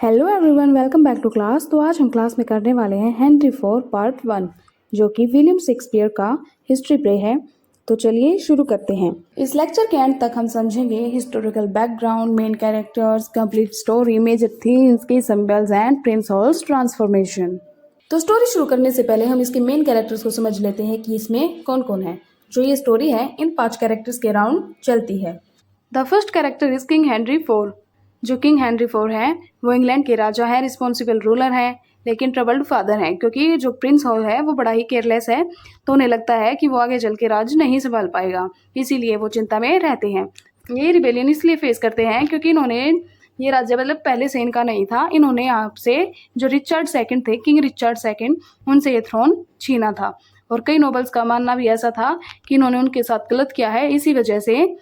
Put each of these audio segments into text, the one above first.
Hello everyone, welcome back to class. तो आज हम क्लास में करने वाले हैं हेनरी फोर पार्ट 1, जो कि विलियम शेक्सपियर का हिस्ट्री प्ले है। तो चलिए शुरू करते हैं। इस लेक्चर के एंड तक हम समझेंगे historical background, main characters, complete story, major themes, key symbols and Prince Hal's transformation. तो स्टोरी शुरू करने से पहले हम इसके मेन कैरेक्टर्स को समझ लेते हैं कि इसमें कौन कौन है। जो ये स्टोरी है इन 5 कैरेक्टर्स के अराउंड चलती है। The first character is king Henry four. जो किंग हेनरी फोर है वो इंग्लैंड के राजा है, रिस्पॉन्सिबल रूलर है, लेकिन ट्रबल्ड फादर है, क्योंकि जो प्रिंस हॉल है वो बड़ा ही केयरलेस है। तो उन्हें लगता है कि वो आगे चल के राज नहीं संभाल पाएगा, इसीलिए वो चिंता में रहते हैं। ये रिबेलियन इसलिए फेस करते हैं क्योंकि इन्होंने ये राज्य मतलब पहले से इनका नहीं था। इन्होंने यहाँ से जो रिचर्ड सेकंड थे, किंग रिचर्ड सेकंड, उनसे ये थ्रोन छीना था। और कई नोबल्स का मानना भी ऐसा था कि इन्होंने उनके साथ गलत किया है, इसी वजह से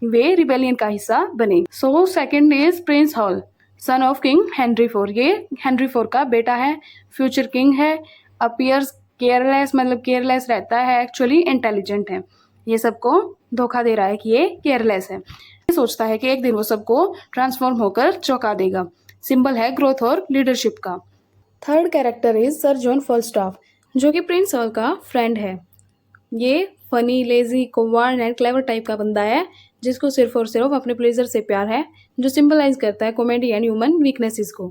वे रिबेलियन का हिस्सा बने। So second is Prince hall, son of king Henry four. ये हेनरी फोर का बेटा है, फ्यूचर किंग है, अपीयर्स केयरलेस, मतलब केयरलेस रहता है, एक्चुअली इंटेलिजेंट है। ये सबको धोखा दे रहा है कि ये केयरलेस है। ये सोचता है कि एक दिन वो सबको ट्रांसफॉर्म होकर चौंका देगा। सिंबल है ग्रोथ और लीडरशिप का। Third character is Sir John Falstaff, जो कि प्रिंस हॉल का फ्रेंड है। ये funny, lazy, coward and clever type का बंदा है, जिसको सिर्फ और सिर्फ अपने प्लेजर से प्यार है, जो सिंबलाइज करता है कॉमेडी एंड ह्यूमन वीकनेसेस को।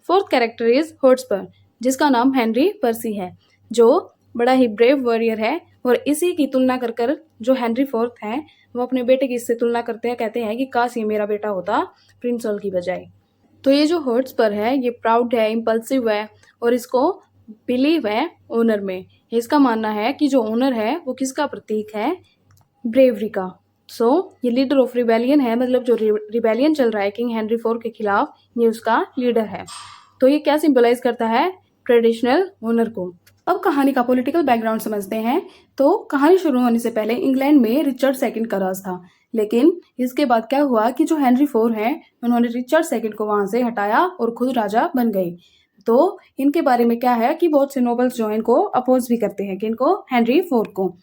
फोर्थ कैरेक्टर इज हॉटस्पर, जिसका नाम हेनरी पर्सी है, जो बड़ा ही ब्रेव वॉरियर है। और इसी की तुलना कर कर जो हेनरी फोर्थ है वो अपने बेटे की इससे तुलना करते हैं, कहते हैं कि काश ये मेरा बेटा होता प्रिंस हॉल की बजाय। तो ये जो हॉटस्पर है ये प्राउड है, इम्पल्सिव है, और इसको बिलीव है ओनर में। इसका मानना है कि जो ओनर है वो किसका प्रतीक है, ब्रेवरी का। सो ये लीडर ऑफ रिबेलियन है, मतलब जो रिबेलियन चल रहा है किंग हेनरी फोर के खिलाफ, ये उसका लीडर है। तो ये क्या सिंबलाइज करता है, ट्रेडिशनल ओनर को। अब कहानी का पॉलिटिकल बैकग्राउंड समझते हैं। तो कहानी शुरू होने से पहले इंग्लैंड में रिचर्ड सेकंड का राज था, लेकिन इसके बाद क्या हुआ कि जो हेनरी फोर हैं उन्होंने रिचर्ड सेकंड को वहां से हटाया और खुद राजा बन गए। तो इनके बारे में क्या है कि बहुत से नोबल्स जो इनको अपोज भी करते हैं कि इनको, हेनरी फोर को।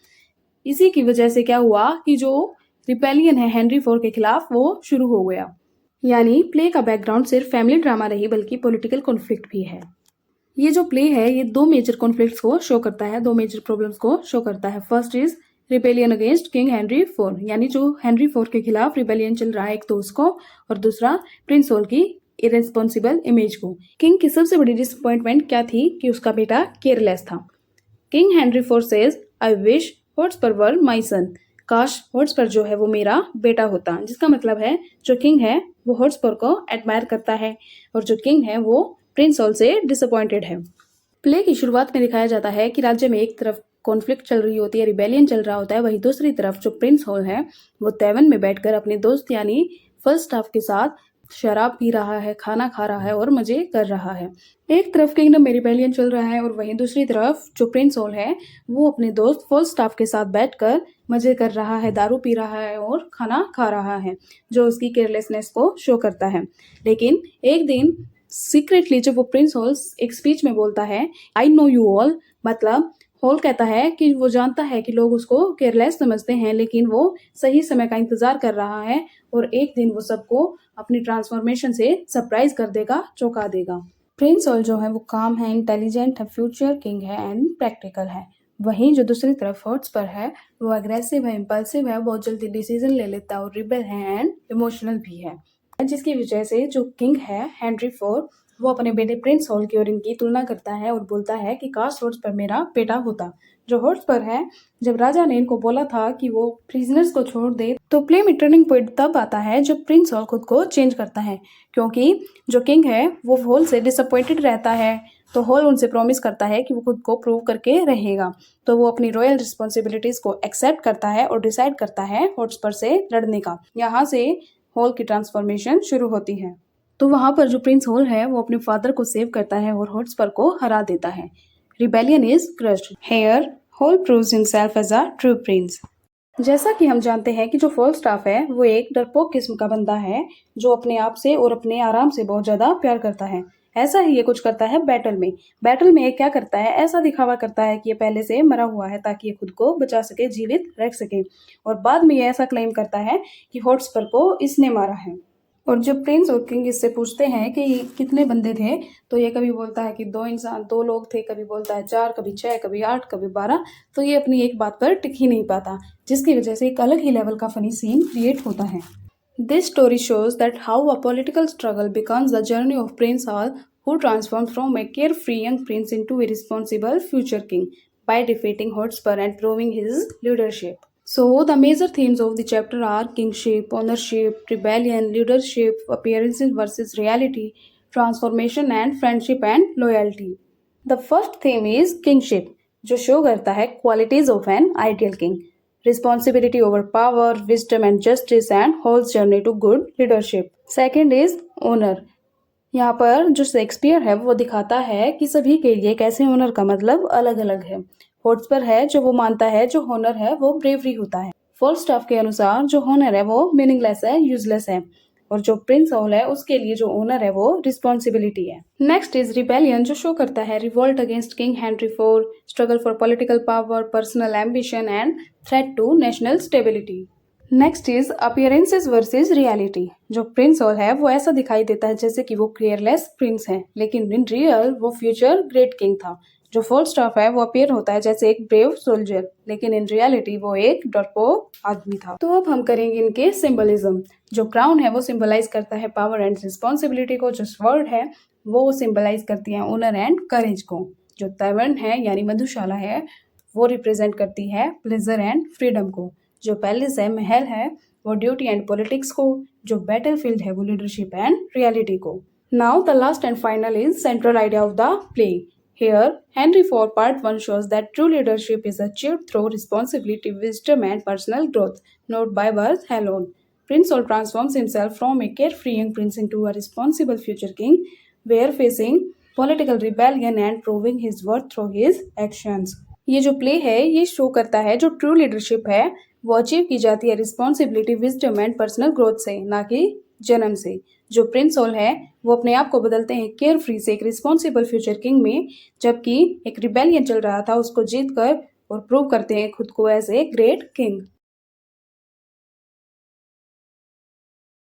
इसी की वजह से क्या हुआ कि जो रिपेलियन है हेनरी फोर के खिलाफ वो शुरू हो गया। यानी प्ले का बैकग्राउंड सिर्फ फैमिली ड्रामा नहीं बल्कि पॉलिटिकल कॉन्फ्लिक्ट भी है। ये जो प्ले है ये 2 मेजर कॉन्फ्लिक्ट्स को शो करता है, 2 मेजर प्रॉब्लम्स को शो करता है। First is rebellion against king Henry four, यानी जो हेनरी फोर के खिलाफ रिबेलियन चल रहा है एक तो उसको, और दूसरा प्रिंस हॉल की इरेस्पॉन्सिबल इमेज को। किंग की सबसे बड़ी डिसअपॉइंटमेंट क्या थी कि उसका बेटा केयरलेस था। King Henry four says I wish Hotspur were my son, काश हॉटस्पर जो है वो मेरा बेटा होता। जिसका मतलब है जो किंग है वो हॉटस्पर को एडमायर करता है, और जो किंग है वो प्रिंस हॉल से डिसअपॉइंटेड है। प्ले की शुरुआत में दिखाया जाता है कि राज्य में एक तरफ कॉन्फ्लिक्ट चल रही होती है, रिबेलियन चल रहा होता है, वहीं दूसरी तरफ जो प्रिंस हॉल है वो तैवन में बैठकर अपने दोस्त यानी फॉलस्टाफ के साथ शराब पी रहा है, खाना खा रहा है और मजे कर रहा है। एक तरफ किंगडम में रिबेलियन चल रहा है और वहीं दूसरी तरफ जो प्रिंस हॉल है वो अपने दोस्त फॉलस्टाफ के साथ बैठकर मजे कर रहा है, दारू पी रहा है और खाना खा रहा है, जो उसकी केयरलेसनेस को शो करता है। लेकिन एक दिन सीक्रेटली जब वो प्रिंस हॉल एक स्पीच में बोलता है आई नो यू ऑल, मतलब हॉल कहता है कि वो जानता है कि लोग उसको केयरलेस समझते हैं, लेकिन वो सही समय का इंतजार कर रहा है और एक दिन वो सबको अपनी ट्रांसफॉर्मेशन से सरप्राइज कर देगा, चौंका देगा। प्रिंस हॉल जो है वो काम है, इंटेलिजेंट है, फ्यूचर किंग है एंड प्रैक्टिकल है। वहीं जो दूसरी तरफ हॉटस्पर है वो अग्रेसिव है, इम्पल्सिव है, बहुत जल्दी डिसीजन ले लेता है और रिबेल है एंड इमोशनल भी है। जिसकी वजह से जो किंग है हेनरी फोर वो अपने बेटे प्रिंस हॉल की और इनकी तुलना करता है और बोलता है कि काश हॉटस्पर मेरा बेटा होता। जो हॉटस्पर है, जब राजा ने इनको बोला था कि वो प्रिजनर्स को छोड़ दे, तो प्ले में टर्निंग पॉइंट तब आता है जब प्रिंस हॉल खुद को चेंज करता है, क्योंकि जो किंग है वो हॉल से डिसअपॉइंटेड रहता है। तो हॉल उनसे प्रॉमिस करता है कि वो खुद को प्रूव करके रहेगा। तो वो अपनी रॉयल रिस्पॉन्सिबिलिटीज को एक्सेप्ट करता है और डिसाइड करता है हॉटस्पर से लड़ने का। यहाँ से हॉल की ट्रांसफॉर्मेशन शुरू होती है। तो वहां पर जो प्रिंस हॉल है वो अपने फादर को सेव करता है और हॉटस्पर को हरा देता है। Rebellion is crushed here, Hal proves himself as a true prince. जैसा कि हम जानते हैं कि जो फॉलस्टाफ है वो एक डरपोक किस्म का बंदा है, जो अपने आप से और अपने आराम से बहुत ज्यादा प्यार करता है। ऐसा ही ये कुछ करता है बैटल में। बैटल में ये क्या करता है, ऐसा दिखावा करता है कि ये पहले से मरा हुआ है ताकि ये खुद को बचा सके, जीवित रख सके, और बाद में ये ऐसा क्लेम करता है कि हॉटस्पर को इसने मारा है। और जब प्रिंस और किंग इससे पूछते हैं कि कितने बंदे थे, तो ये कभी बोलता है कि 2 लोग थे, कभी बोलता है 4, कभी 6, कभी 8, कभी 12। तो ये अपनी एक बात पर टिक ही नहीं पाता, जिसकी वजह से एक अलग ही लेवल का फनी सीन क्रिएट होता है। This story shows that how a political struggle becomes the journey of Prince Hal, who transformed from a carefree young prince into a responsible future king by defeating Hotspur and proving his leadership. So, the major themes of the chapter are kingship, ownership, rebellion, leadership, appearances versus reality, transformation, and friendship and loyalty. The first theme is kingship, जो show करता है qualities of an ideal king. Responsibility over power, wisdom and justice, and Hall's journey to good leadership. Second is honor. यहाँ पर जो Shakespeare है वो दिखाता है कि सभी के लिए कैसे ऑनर का मतलब अलग अलग है। हॉटस्पर है जो वो मानता है जो ऑनर है वो ब्रेवरी होता है। फॉलस्टाफ के अनुसार जो ऑनर है वो मीनिंगलेस है, यूजलेस है, और जो प्रिंस हॉल है उसके लिए जो ऑनर है वो रिस्पॉन्सिबिलिटी है। नेक्स्ट इज रिबेलियन, जो शो करता है revolt against king Henry IV, struggle for political power, personal ambition and threat to national stability. Next is appearances versus reality. जो प्रिंस हॉल है वो ऐसा दिखाई देता है जैसे कि वो केयरलेस प्रिंस है, लेकिन इन रियल वो फ्यूचर ग्रेट किंग था। जो फॉलस्टाफ है वो अपीयर होता है जैसे एक ब्रेव सोल्जर, लेकिन इन रियलिटी वो एक डरपोक आदमी था। तो अब हम करेंगे इनके सिंबलिज्म। जो क्राउन है वो सिंबलाइज करता है पावर एंड रिस्पॉन्सिबिलिटी को। जो स्वर्ड है वो सिंबलाइज करती है ऑनर एंड करेज को। जो टैवर्न है यानी मधुशाला है वो रिप्रेजेंट करती है प्लेजर एंड फ्रीडम को। जो पैलेस है, महल है, वो ड्यूटी एंड पॉलिटिक्स को। जो बैटलफील्ड है वो लीडरशिप एंड रियलिटी को। Now the last and final is central idea of the play. Here, Henry IV Part 1 shows that true leadership is achieved through responsibility, wisdom, and personal growth, not by birth alone. Prince Hall transforms himself from a carefree young prince into a responsible future king, where facing political rebellion and proving his worth through his actions. ये जो play है ये show करता है जो true leadership है वो achieve की जाती है responsibility, wisdom and personal growth से, ना कि जन्म से। जो प्रिंस हॉल है वो अपने आप को बदलते हैं केयर फ्री से एक रिस्पॉन्सिबल फ्यूचर किंग में, जबकि एक रिबेलियन चल रहा था उसको जीत कर और प्रूव करते हैं खुद को एज ए ग्रेट किंग।